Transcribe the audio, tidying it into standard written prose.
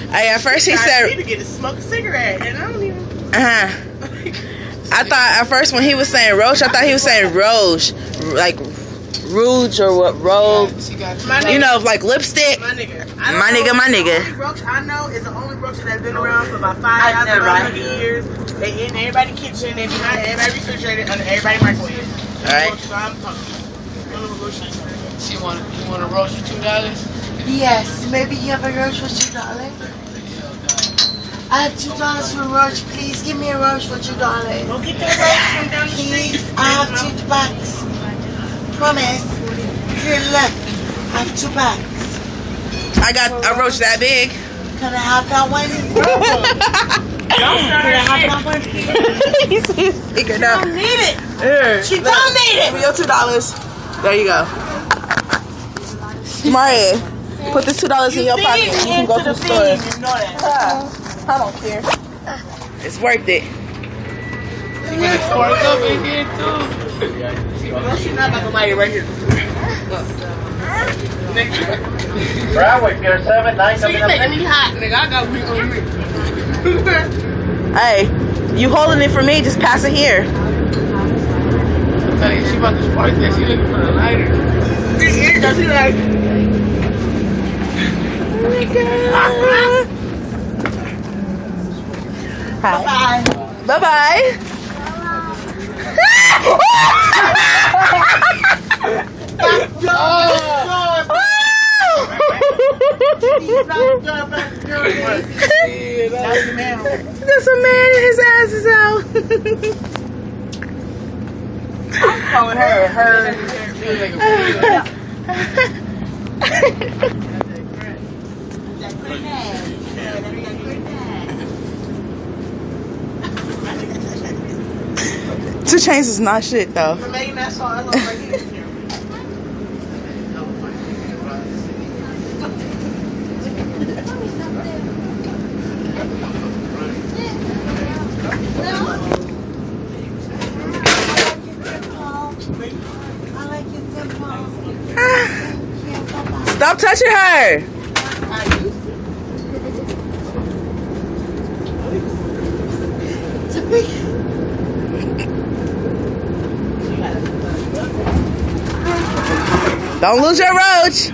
Hey, at first he said. I need to get to smoke a cigarette, and I don't even. I thought at first when he was saying roach, I thought he was saying rouge, like rouge or what rogue. You know, like lipstick. My nigga. My nigga. The only roach I know is the only roach that's been around for about 5,000 years. They in everybody's kitchen, they behind everybody's refrigerator, under everybody's microwave. Alright. You want a roach for $2? Yes, maybe you have a roach for $2. I have $2 for a roach. Please give me a roach for $2. Go get that roach from down the Please, street. I have $2. Promise. Here, look. I have $2. I got a roach that big. Can I have that one? Can I have that one? He's figured She out. don't need it. Here, She don't need give me it. your $2. There you go. Maria, put this $2 in your pocket. You can go to the store. You know that. I don't care. It's worth it. You want to spark up in here too? No, she's not about to light it right here. Broward, Pier 7, 9 So you making me hot, nigga. I got weak on me. Hey, you holding it for me? Just pass it here. I'm telling you, she about to spark this. She looking for a lighter. Does he like? Hi. Bye-bye. There's a man and his ass is out. I'm calling her. Feels like a Two Chainz is not shit though. For making that song, that's all right here. Stop touching her. Don't lose your roach.